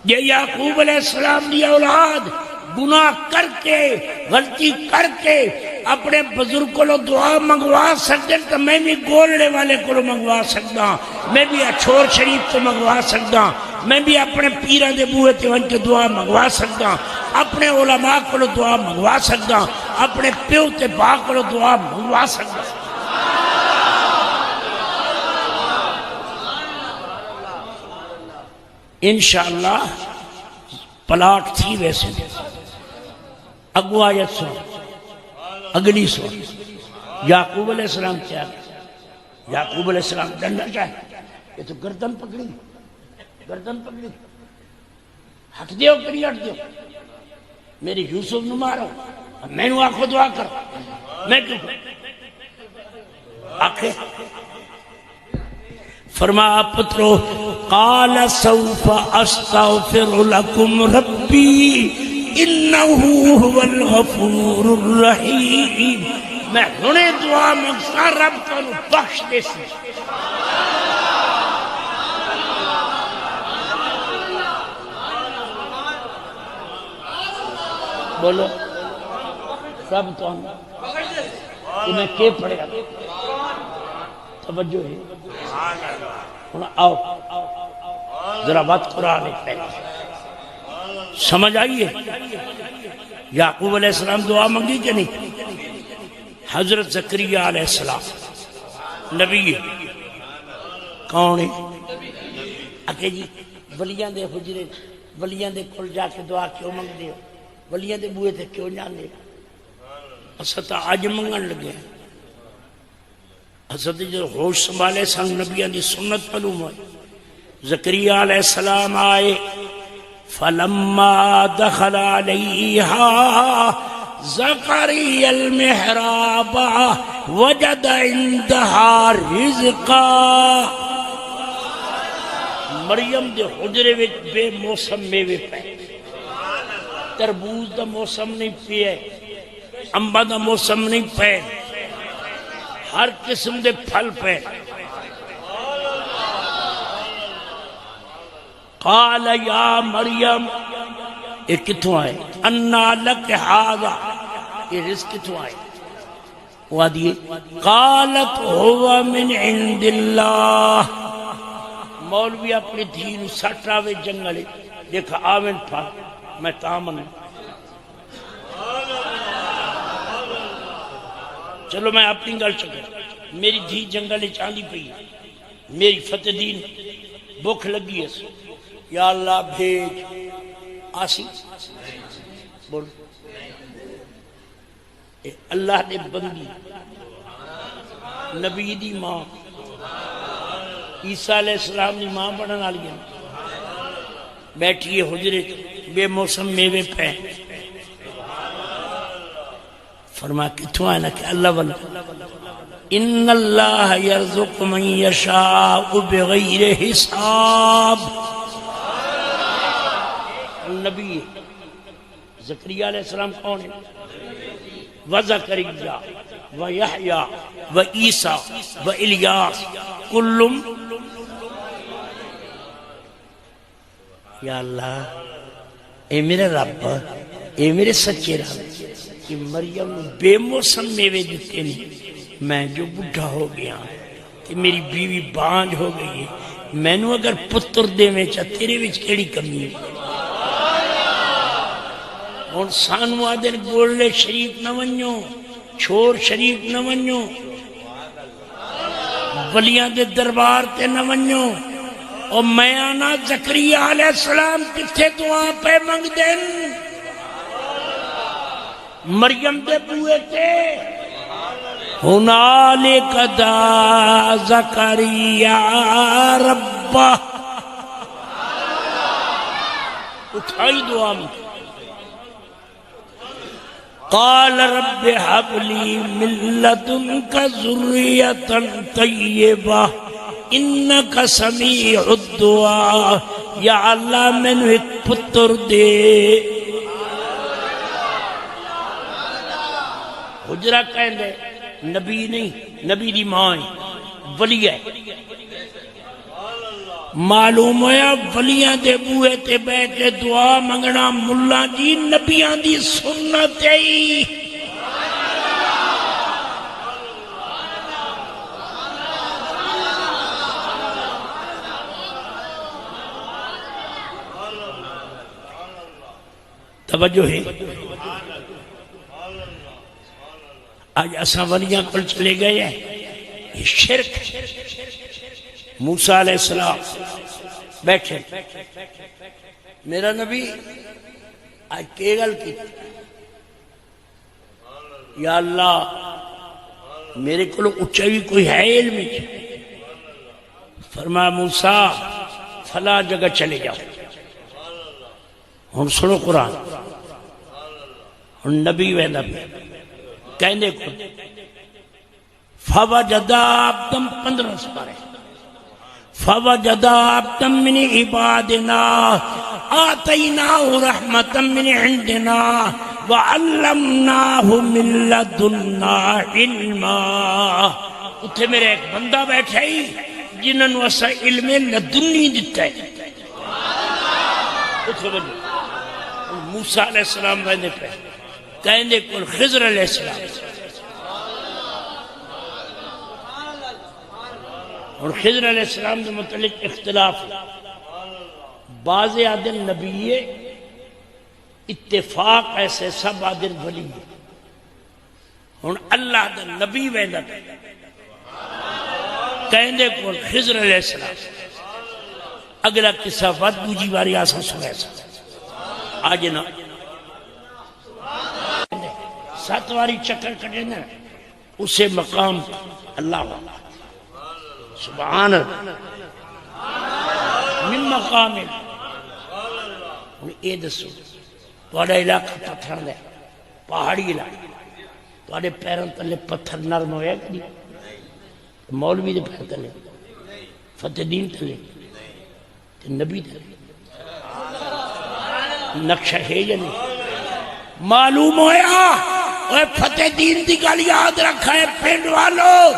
یہ یعقوب علیہ السلام دی اولاد گناہ کر کے غلطی کر کے اپنے بزرگ کو دعا منگوا سکتے تو میں بھی گولڑے والے کو منگوا سکتا، میں بھی اچھور شریف تو منگوا سکتا، میں بھی اپنے پیرہ دے بوئے تے ون کے دعا منگوا سکتا، اپنے علماء کو دعا منگوا سکتا، اپنے پیو تے با کو دعا منگوا سکتا۔ انشاءاللہ پلاٹ تھی ویسے اگو آیت سو اگلی سو یعقوب علیہ السلام کیا یعقوب علیہ السلام ڈنڈا چاہے یہ تو گردن پکڑی ہٹ دیو کری ہٹ دیو میری یوسف نو مارو میں نو آنکھو دعا کر میں کیوں آنکھیں فرمایا پترو قال سوف استغفر لکم ربی انہو هو الغفور الرحیم میں ہنے دعا مانگتا رب کو بخش دے سی بولو رب تو تمہیں کیا پڑے گا توجہ ہے آؤ ذرا بات قرآن پہلے سمجھ آئیے یعقوب علیہ السلام دعا مانگی کہ نہیں حضرت زکریا علیہ السلام نبی کون ہے اکھے جی ولیاں دے حجرے ولیاں دے کھل جا کے دعا کیوں مانگ دے ہو ولیاں دے بوئے تھے کیوں جان دے استا آج منگن لگے حضرت جو ہوش سنبھالے سنگ نبیان دی سنت معلوم ہوئی زکریا علیہ السلام آئے فلما دخل علیہا زکریا المحراب وجد عندہا رزقا مریم دے حجرے وچ بے موسم میوے پہ تربوز دا موسم نہیں پہ امبا دا موسم نہیں پہ ہر قسم دے پھل پہ قال یا مریم یہ کتوں آئے انا لک حاضا یہ رزق کتوں آئے وہ دیئے قالت ہوا من عند اللہ مولوی اپنی دین سٹ راوے جنگلے دیکھا آمن پھا میں تامن چلو میں اپنی گل چکا میری دھی جنگل چاندی پئی میری فتح دین بھوک لگی ہے یا اللہ بھیج آسی بول اللہ نے بندی نبی دی ماں عیسیٰ علیہ السلام دی ماں بڑھنا لیا بیٹھیے حجرے بے موسم میوے پہ فرما کتوں آئے نا کہ اللہ والا ان اللہ یرزق من یشاء بغیر حساب النبی زکریا علیہ السلام کون ہے وزکریا ویحییٰ وعیسیٰ والیاس کلم یا اللہ اے میرے رب اے میرے سچے رب کہ مریم بے موسم میوے دیتے نہیں میں جو بڑھا ہو گیا کہ میری بیوی بانج ہو گئی ہے میں نو اگر پتر دے میں چاہ تیرے وچ کیڑی کمی ہے اور سانو آدھر گولے شریف نہ ونیو چھور شریف نہ ونیو ولیاں دے دربار تے نہ ونیو اور میں آنا زکریا علیہ السلام کتھے دعا پہ منگ دیں مریم دے بوئے تھے ہنالک دا زکریا ربہ اٹھائی دعا میں قال رب حب لی من لدنک ذریۃ طیبہ انکا سمیع الدعا یا اللہ میں نے ایک پتر دے حجرہ کہیں دے نبی نہیں نبی دی ماں ولی ہے معلوم ہویا ولیاں دے بوئے تے بیٹھ کے دعا منگنا ملا جی نبیاں دی سنت ہے توجہ ہے آج اساں ولیاں کل چلے گئے ہیں یہ شرک موسیٰ علیہ السلام بیٹھے میرا نبی آج کیگل کی یا اللہ میرے کو اچھائی کوئی ہے علم فرمایا موسیٰ فلاں جگہ چلے جاؤ ہم سنو قرآن ہم نبی و نبی کہنے کو فوجدا عبدم 15 سپارے فوجدا عبدم من عبادنا آتیناہ رحمتا من عندنا وعلمناہ من لدنا علما اتھے میرے ایک بندہ بیٹھا ہی جنہوں نے اسا علم لدنی دیتا ہے اتھے بندہ موسیٰ علیہ السلام رہنے پہ کہنے کو خضر علیہ السلام اور خضر علیہ السلام کے متعلق اختلاف بعض عادل نبی اتفاق ایسے سب عادل ولی اور اللہ دا نبی ویندہ کہنے کو خضر علیہ السلام اگلا قصہ ود بوجی واری آسان سنے سا آج نا 7 واری چکر کٹے نا اسے مقام اللہ والا سبحان من مقام اے دسو توڑا علاقہ پتھر لے پہاڑی علاقہ توڑے پیروں تلے پتھر نرم ہویا کری مولوی دے پیر تلے فتح دین تلے نبی تلے نقشہ ہے یا نہیں معلوم ہویا اوہ فتح دین دی گل یاد رکھا ہے پینڈ والو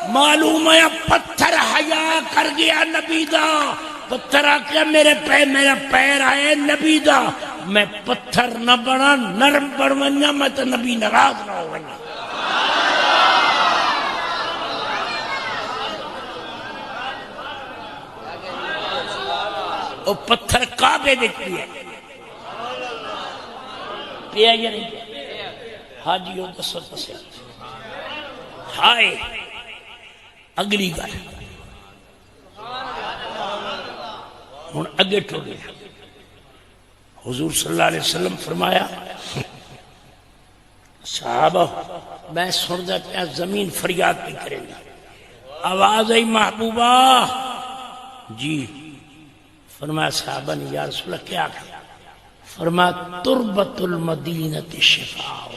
معلوم ہویا پتھر حیا کر گیا نبی دا پتھر آکیا میرا پیر آئے نبی دا میں پتھر نہ بنا نرم بڑھوانیا میں تو نبی نراض نہ ہوانیا او پتھر کعبے دیکھتی ہے پیا یا نہیں پیا حاجیوں دسو تسے ہائے اگلی گل ہن اگے ٹر گیا حضور صلی اللہ علیہ وسلم فرمایا صحابہ میں سندا پیا زمین فریاد پہ کرے گی آواز آئی محبوبہ جی فرمایا صحابہ نے یا رسول اللہ کیا کہا فرمایا تربت المدینہ شفاء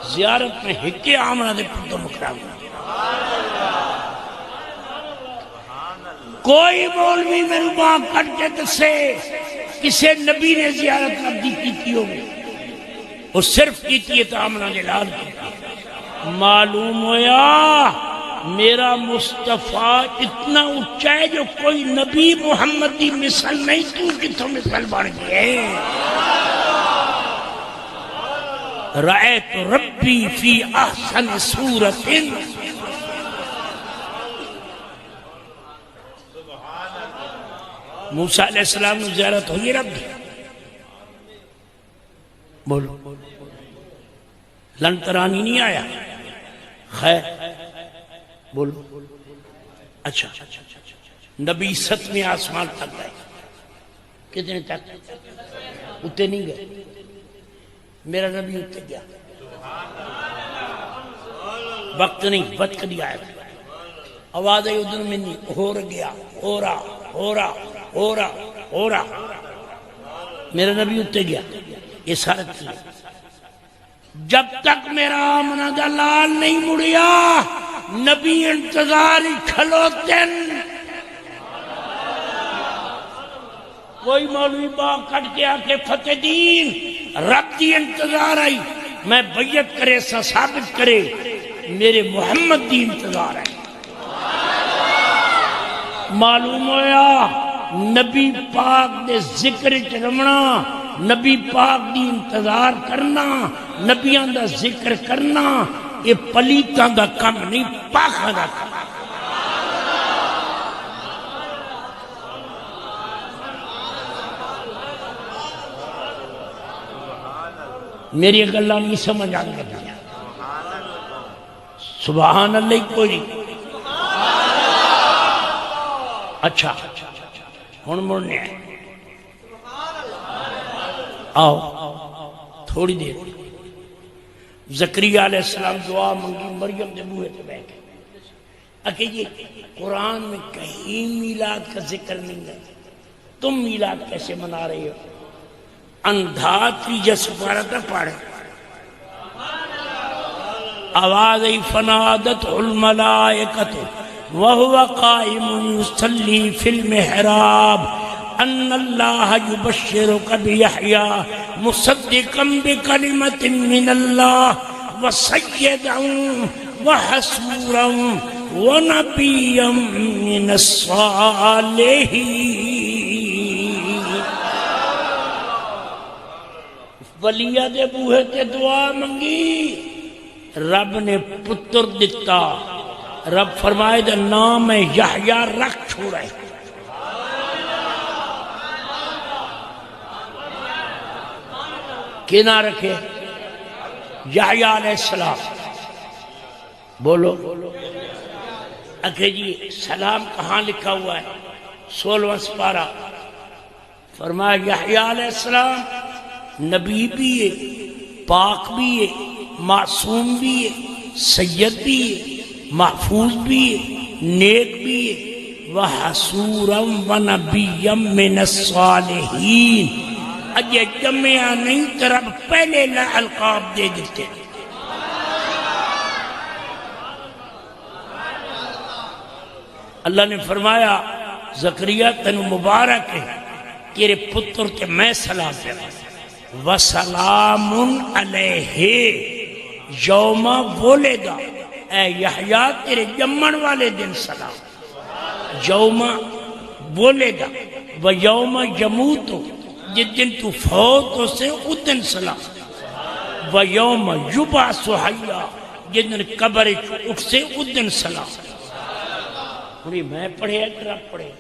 زیارت میں ہکے آمنہ دے پردہ مکرام کوئی مولوی میرے باں کٹ کے تسے کسے نبی نے زیارت عبدی کی ہوگی اور صرف کی تو آمنہ دے لال کی معلوم ہویا میرا مصطفیٰ اتنا اچھا ہے جو کوئی نبی محمد دی مثل نہیں تو کتوں مثل بڑھ گئے رأیت ربی فی احسن صورت موسیٰ علیہ السلام نے زیارت ہوئی رب بولو لنترانی نہیں آیا خیر بولو اچھا نبی 7ویں آسمان تک گئے کتنے تک اتے نہیں گئے میرا نبی اتے گیا وقت نہیں وقت نہیں آیا آواز آئی ادھر میں نہیں ہو گیا ہو رہا میرا نبی اتے گیا یہ سارے تھی جب تک میرا آمنہ دا لال نہیں مڑیا نبی انتظاری کھلوتن کوئی مولوی باغ کٹ کے آکے فتح دین رب دی انتظار آئی میں بیعت کرے سا ثابت کرے میرے محمد دی انتظار آئی معلوم ہویا نبی پاک دے ذکر چرمنا، نبی پاک دی انتظار کرنا، نبیان دا ذکر کرنا، یہ پلیتاں دا کم نہیں، پاکاں دا کم۔ میری گلہ نہیں سمجھ آنے لگا، سبحان اللہ کوئی نہیں۔ اچھا ہن مڑنے آئے، آؤ تھوڑی دیر۔ زکریا علیہ السلام دعا منگی، مریم دے بوئے تے بیٹھے، اکھے یہ قرآن میں کہیں میلاد کا ذکر نہیں ہے، تم میلاد کیسے منا رہے ہو؟ اندھا تیجہ سپارتہ پاڑے، آواز فنادت الملائکۃ وہو قائم یصلی فی المحراب ان اللہ یبشرک بیحییٰ مصدقا بکلمۃ من اللہ وسیدا وحسورا ونبیا من الصالحین۔ ولیہ دے بوہے تے دعا منگی، رب نے پتر دیتا، رب فرمائے دا نام یحییٰ رکھ چھوڑے۔ کینا رکھے؟ یحییٰ علیہ السلام۔ بولو اکھے جی سلام کہاں لکھا ہوا ہے؟ 16واں سپارہ۔ فرمایا یحییٰ علیہ السلام نبی بھی ہے، پاک بھی ہے، معصوم بھی ہے، سید بھی ہے، محفوظ بھی ہے، نیک بھی ہے، وحسورا ونبیا من الصالحین۔ اجے جمعہ نہیں طرف پہلے القاب دے دیتے۔ اللہ نے فرمایا زکریا تنو مبارک ہے، تیرے پتر کے میں سلام پہ وَسَلَامٌ عَلَيْهِ یوم ولد، اے یحییٰ تیرے جمن والے دن سلام، یوم ولد و یوم یموت، جس دن تو فوت ہو سے اس دن سلام، و یوم یبعث حیّا، جس دن قبر اٹھ سے اس دن سلام۔ انہیں میں پڑھے اگر آپ پڑھے؟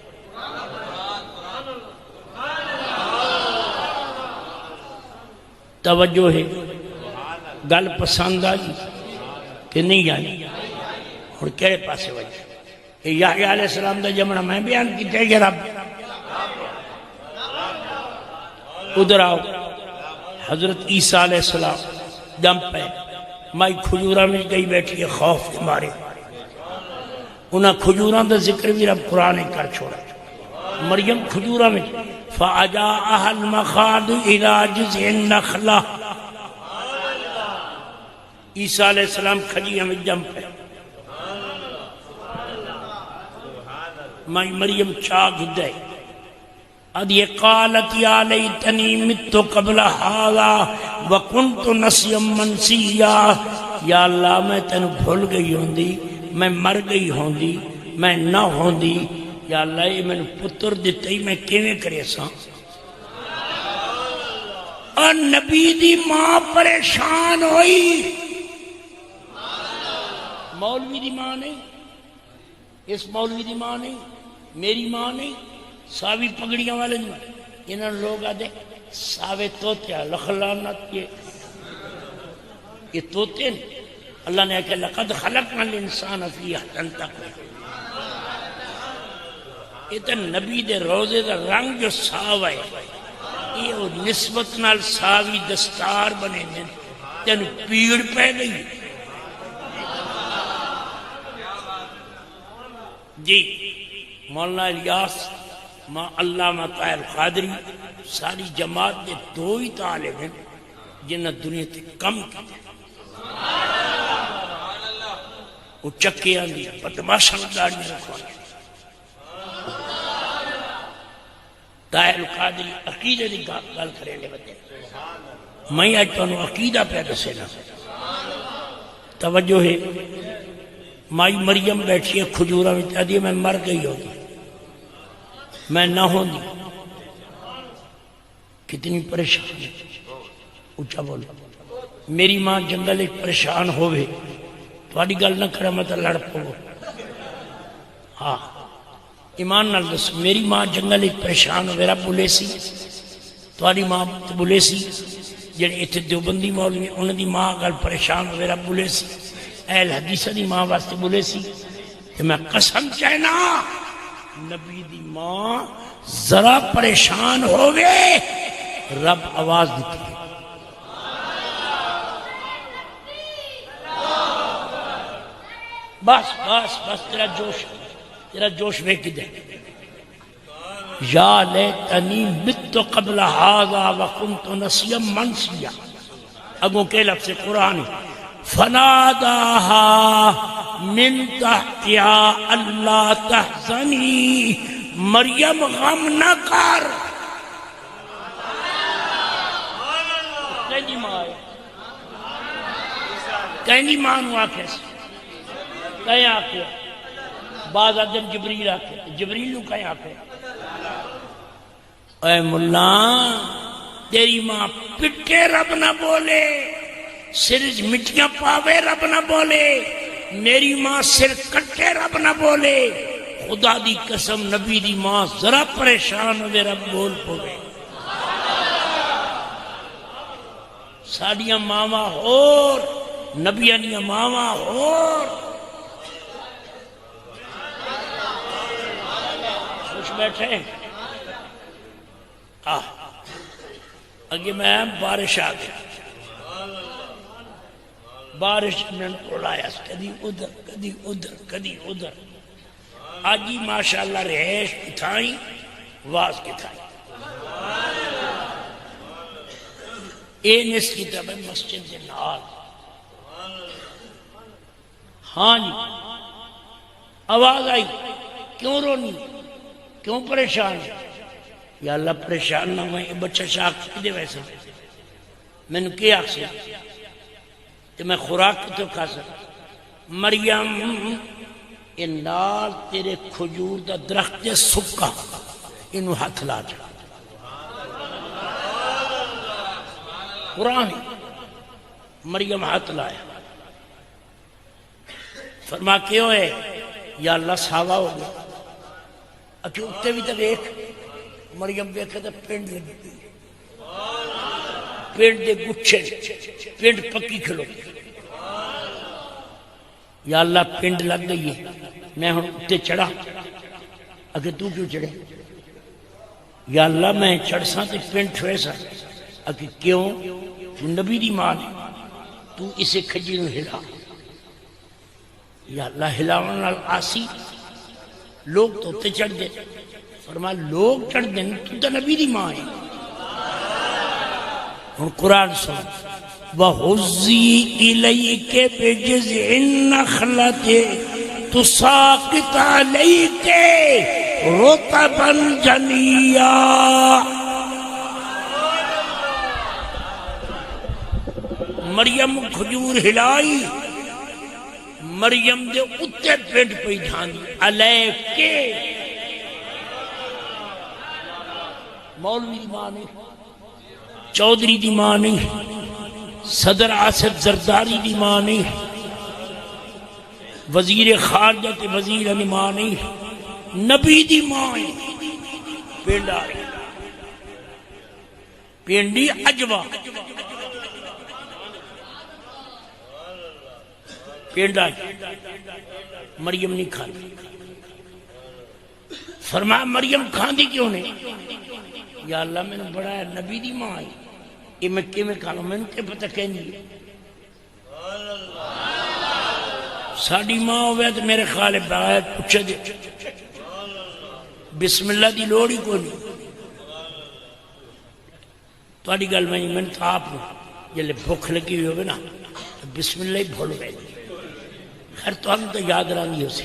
توجہ ہے، گل پسند آئی کہ نہیں آئی؟ اور کہے پاسے وجہ کہ یحییٰ علیہ السلام دا جمعہ میں بیان کی تے گے رب۔ ادھر آؤ، حضرت عیسیٰ علیہ السلام جم پہ مائی کھجورہ میں گئی بیٹھی ہے خوف کے مارے، انہاں کھجورہ دا ذکر بھی رب قرآن کر چھوڑا۔ مریم کھجورہ میں فَأَجَاءَهَا الْمَخَاضُ إِلَىٰ جِذْعِ النَّخْلَةِ، عیسیٰ علیہ السلام کھجی ہمیں جم پہ، مائی مریم چاک دے ادھی قالت یا لیتنی مت قبل ھذا وکنت نسیا منسیا، یا اللہ میں تینوں بھول گئی ہوندی، میں مر گئی ہوندی، میں نہ ہوندی، یا اللہ یہ میں نے پتر دیتے ہی میں کیویں کرے ساں۔ اور نبی دی ماں پریشان ہوئی، مولوی دی ماں نہیں، اس مولوی دی ماں نہیں، میری ماں نہیں، ساوی پگڑیاں والے نہیں، انہاں لوگ آدھے ساوے توتے لخلانت یہ توتے نہیں۔ اللہ نے کہا لقد خلقنا الانسان فی احسن تقویم، یہ تو نبی دے روزے دا رنگ جو ساوا ہے، یہ نسبت نال ساوی دستار بنے دیں، تین پیڑ پہ گئی۔ جی مولانا الیاس ماں علامہ طاہر قادری ساری جماعت دے دو ہی طالب ہیں جنہیں دنیا تے کم کی دے، وہ چکے آنگی بدماشاں گاڑی رکھوانے۔ طاہر قادری عقیدہ دی گال کرے لے بدے، میں آج تو انہوں عقیدہ پیدا سے نہ توجہ ہے۔ مائی مریم بیٹھی ہے کھجورہ میں چاہ دیئے میں مر گئی ہوگی، میں نہ ہوں دی کتنی پریشان ہے، اچھا بولو، میری ماں جنگل ایک پریشان ہوئے تھوڑی گل نہ کرا میں تو لڑ پو، ہاں ایمان نال دس، میری ماں جنگل ایک پریشان ہوئے رب بولے سی، تھوڑی ماں بولے سی، جڑے اتنے دیوبندی مولوی انہوں دی ماں گل پریشان ہوئے رب بولے سی، اہل حدیثہ دی ماں واسطے بولے سی کہ میں قسم چاہنا نبی دی ماں ذرا پریشان ہوئے رب آواز دیتی ہے، بس بس بس تیرا جوش ویک دے، یا لیتنی مت قبل هذا وکنت نسیا منسیا، اگوں کے لفظ قرآن فناداها من تحتها اللہ تحزنی، مریم غم نہ کر، کہیں ماں نو آکھے کہیں آکھے، بعض آدم جبریل آکھے، جبریل نو کہیں آکھے، اے ملا تیری ماں پٹے رب نہ بولے، سرج مٹیاں پاوے رب نہ بولے، میری ماں سر کٹے رب نہ بولے، خدا دی قسم نبی دی ماں ذرا پریشان ہوئے رب بول پوے، ساڑیاں ماما اور نبیاں دیاں ماما اور خوش بیٹھے اگے میں بارش آ گیا، بارش میں اڑایا کدی ادھر کدی ادھر کدی ادھر، آج ہی ماشاءاللہ رہائش کتھائی واز کتھائی، اے نس کی طرح مسجد کے نال، ہاں جی آواز آئی، کیوں رونی کیوں پریشان، یا اللہ پریشان نہ ہوئے، بچہ شاک کی دے ویسے میں نے کیا آکھ سے کہ میں خوراک کی تو کھا سکتا، مریم انال تیرے کھجور دا درخت سکا انہوں ہاتھ لا جا، قرآن مریم ہاتھ لایا، فرما کیوں ہے یا اللہ ساوا ہو گیا، اکھے اتے بھی تو دیکھ، مریم دیکھے تو پینڈ لگی گئی، پینڈ دے گچھے، پینڈ پکی کھلو، یا اللہ پینڈ لگ گئی ہے، میں ہوں اتے چڑھا، اگر تو کیوں چڑھے، یا اللہ میں چڑھ سا تے پینڈ چھوئے سا، اگر کیوں تو نبی دی ماں نے، تو اسے کھجی نو ہلا، یا اللہ ہلاون نال آسی، لوگ تو اتے چڑھ دے، فرما لوگ چڑھ دیں تو تا نبی دی ماں ہے، اور قرآن سن وَحُزِّي إِلَيْكَ بِجِذْعِ النَّخْلَةِ تُسَاقِطْ عَلَيْكَ رُطَبًا جَنِيًّا، مریم کھجور ہلائی، مریم دے اتے پیٹ پہ دھاندی، علیکے مولوی دی ماں نہیں، چودھری دی ماں نہیں، صدر آصف زرداری دی ماں نہیں، وزیر خارجہ تے وزیر دی ماں نہیں، نبی دی ماں پینڈ آئی، پینڈی عجوہ، پینڈ آئی، مریم نہیں کھاندی، فرمایا مریم کھاندی کیوں نہیں، یا اللہ میں نے بڑھایا نبی دی ماں آئی، یہ میں کیوں میں کھانا میں نے کیا پتہ کہیں گی، ساڑی ماں ہوئے تو میرے خالے بغیر پوچھے دے، بسم اللہ دی لوڑی کو نہیں، تو آڑی گل میں نے تو آپ نے جلے بھوک لگی ہوئے نا بسم اللہ ہی بھول گئے، خیر تو ہم تو یاد رہنگی ہو سے،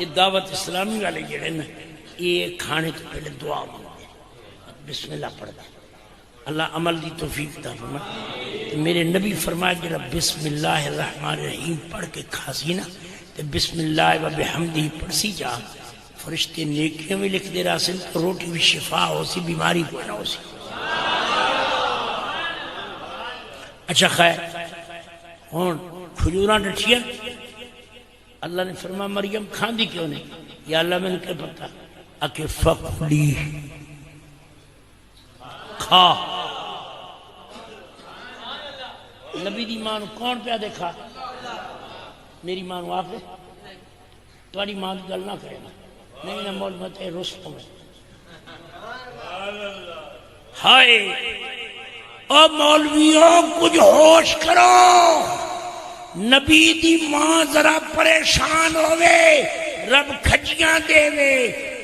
یہ دعوت اسلامی والے جڑے نا یہ کھانے تو پہلے دعا مانگتے بسم اللہ پڑھتا، اللہ عمل دی توفیق دا فرمائے، میرے نبی فرمائے جڑا بسم اللہ الرحمن الرحیم پڑھ کے کھاسی نا تے بسم اللہ و بحمدی پڑھسی جا، فرشتے نیکیاں بھی لکھ دے راسن، روٹی بھی شفا ہو سی، بیماری کوئی نہ ہو سی۔ اچھا خیر، ہون کھجوراں ڈٹھیا، اللہ نے فرمایا مریم کھاندی کیوں نہیں؟ یا اللہ میں نے کیا پتا؟ اکے فقلی کھا۔ نبی دی ماں کون پیا دیکھا؟ میری ماں آپ تاری ماں کی گل نہ کرے نا، نہیں نہ مول مت رسو میں ہائے او مولویوں کچھ ہوش کرو، نبی دی ماں ذرا پریشان ہوئے، رب کھجیاں دے وے،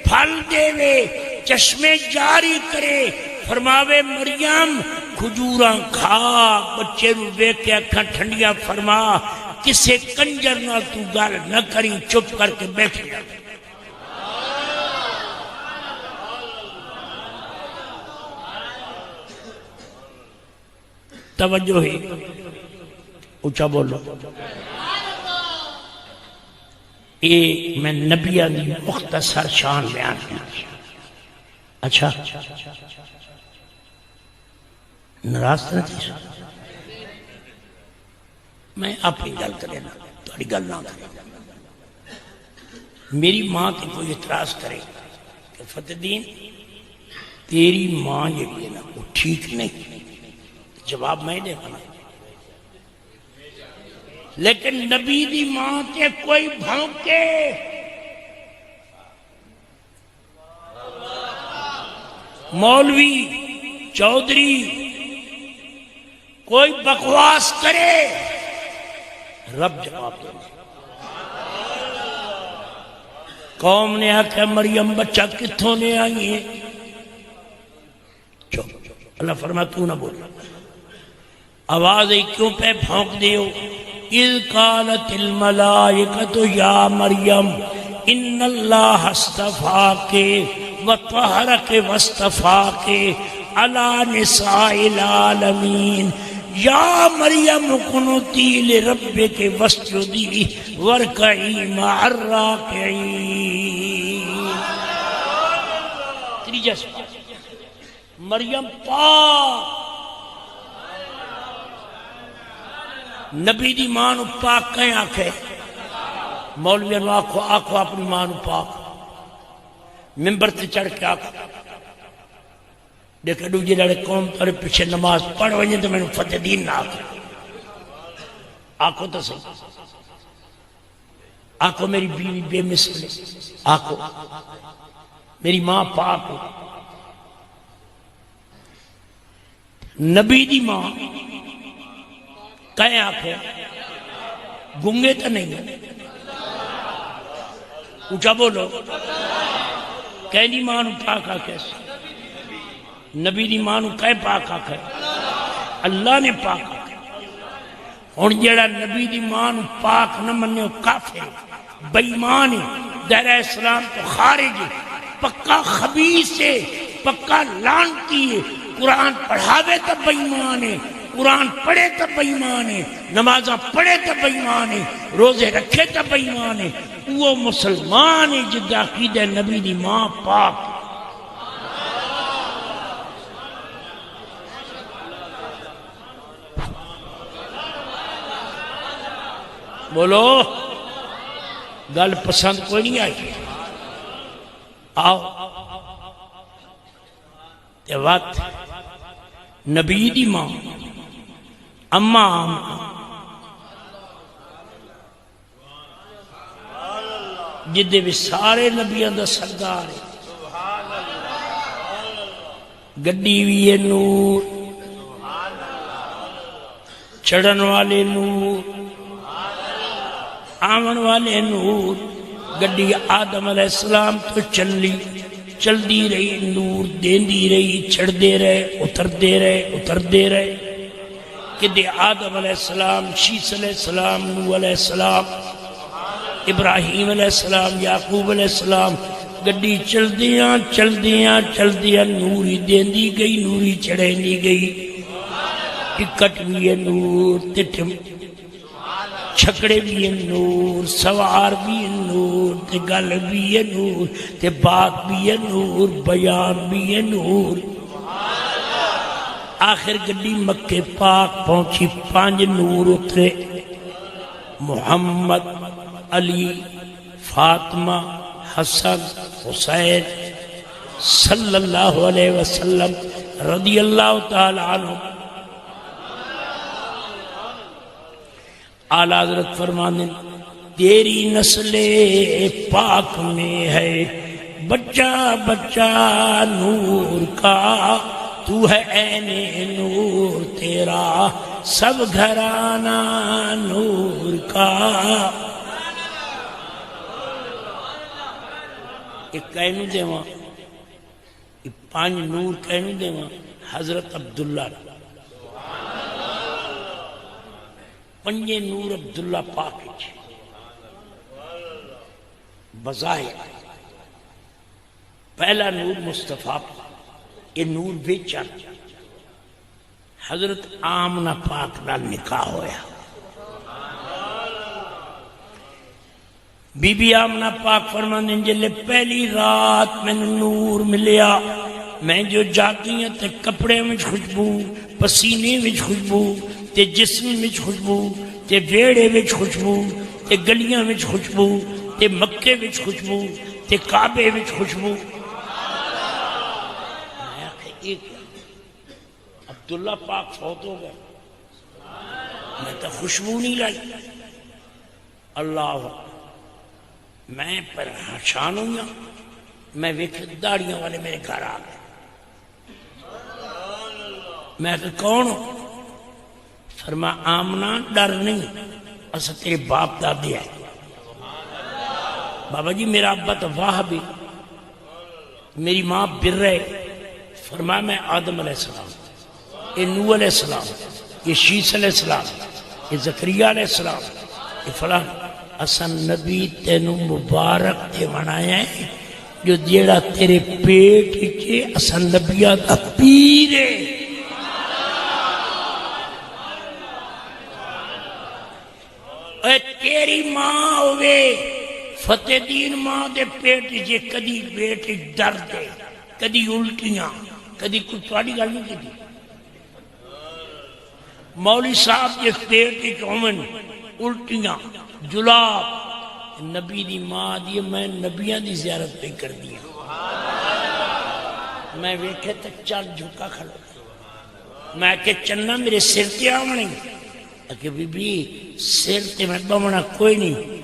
پھل دے وے، چشمے جاری کرے، فرماوے مریم کھجوراں کھا، بچے رو بے کے اکھاں ٹھنڈیاں فرما، کسے کنجر نہ تو گل نہ کری، چپ کر کے بیٹھ جا۔ توجہ ہی اونچا بولو، یہ میں نبیان دی مختصر شان بیان کیا۔ اچھا ناراض نہ تھی، میں اپنی گل کرے نا، تھوڑی گل نہ کرے۔ میری ماں کی کوئی اعتراض کرے کہ فتح الدین تیری ماں یہ بھی نا وہ ٹھیک نہیں، جواب میں دے گا، لیکن نبی دی ماں کے کوئی بھونکے، مولوی چودھری کوئی بکواس کرے، رب جواب دے۔ قوم نے آکھا مریم بچہ کتھوں نے آئی ہے؟ چپ، اللہ فرما تو نہ بول، آواز ای کیوں پہ بھونک دیو؟ اذ قالت الملائکۃ یا مریم ان اللہ اصطفاک وطہرک واصطفاک علی نساء العالمین یا مریم اقنتی لربک واسجدی وارکعی مع الراکعین۔ تیجا مریم پاک، نبی دی ماں نو پاک کہیں آکھے؟ مولوی نو آکھو آکھو اپنی ماں نو پاک، ممبر تے چڑھ کے آکھو، دیکھے دوجی لڑے قوم تارے پیچھے نماز پڑھ وجہ تو میں نے فتح دین نہ آکھو، آکھو تو صحیح، آکھو میری بیوی بے مثل، آکھو میری ماں پاک ہو۔ نبی دی ماں کہیں آکھے؟ گنگے تو نہیں، اونچا بولو، کہیں ماں نو پاک آکھے؟ نبی دی ماں نو کہیں پاک آکھے؟ اللہ نے پاک آکھے۔ اور جیڑا نبی دی ماں نو پاک نہ مننے کافر بےمان دائرہ اسلام تو خارج، پکا خبیث ہے، پکا لعنتی ہے، قرآن پڑھاوے تو بےمان ہے، قرآن پڑھے تو بےمان ہے، نمازاں پڑھے تو بےمان ہے، روزے رکھے تو بےمان ہے، وہ مسلمان ہے جدا عقیدہ نبی دی ماں پاک۔ بولو گل پسند کوئی نہیں آئی؟ آؤ تے وقت نبی دی ماں اماں جدے بھی سارے نبیوں دا سردار ہے، گڈی بھی ہے نور، چڑھن والے نور، آمن والے نور، گڈی آدم علیہ السلام تو چل دی رہی، نور دین دی رہی، چھڑ دے رہے، اتر دے رہے، کہ دے آدم علیہ السلام، شیس علیہ السلام، نوح علیہ السلام، ابراہیم علیہ السلام، یعقوب علیہ السلام، گڈی چل دیاں نوری دین دی گئی، نوری چڑھیں دی گئی، ٹکٹ بھی ہے نور، چھکڑے بھی ہیں نور، سوار بھی ہیں نور، تے گل بھی ہے نور، تے بات بھی ہے نور، بیان بھی ہے نور۔ آخر گڈی مکے پاک پہنچی، 5 نور اترے، محمد، علی، فاطمہ، حسن، حسین صلی اللہ علیہ وسلم رضی اللہ تعالی عنہ۔ اعلیٰ حضرت فرمانے تیری نسل پاک میں ہے بچہ بچہ نور کا، تو ہے عین نور تیرا سب گھرانہ نور کا۔ ایک کہنو دیواں، 5 نور کہنو دیواں حضرت عبداللہ، 5 نور عبداللہ پاک بظاہر۔ پہلا نور مصطفیٰ، یہ نور بیچن حضرت آمنہ پاک نال نکاح ہویا۔ بی بی آمنہ پاک فرماندے جلے پہلی رات میں نور ملیا، میں جو جاتی ہیں تے کپڑے میں خوشبو، پسینے میں خوشبو، تے جسم میں خوشبو، تے ویڑے میں خوشبو، تے گلیاں میں خوشبو، تے مکے میں خوشبو، تے کعبے میں خوشبو۔ میں آخر ایک عبداللہ پاک فوت ہو گئے، میں تو خوشبو نہیں لائی۔ اللہ میں پریشان ہوں گا، میں ویکھ داڑیاں والے میرے گھر آ گئے۔ میں کہ کون ہوں؟ فرما آمنہ ڈر نہیں، اسا تیرے باپ دادے ہے۔ بابا جی میرا ابا تو واہبی، میری ماں برے۔ فرما میں آدم علیہ السلام، یہ نوح علیہ السلام، یہ شیس علیہ السلام، یہ زکریا علیہ السلام، یہ فلاں۔ اسا نبی تینو مبارک تے بنایا ہے جو جیڑا تیرے پیٹ کے اسا نبیہ دا پیر ہے۔ اے تیری ماں ہوئے فتح دین ماں دے پیٹ جے کدی پیٹ درد ہے، کدی الٹیاں، کدی کوئی تھوڑی گل نہیں کی۔ مولوی صاحب جے پیٹ چومن الٹیاں جلاب، نبی دی ماں دی میں نبیاں دی زیارت پہ کر دیا۔ میں ویکھے تک چل جھکا کھڑا، میں کہ چننا میرے سر تے آونے، کہ بی بی سر تے میں بمنا کوئی نہیں،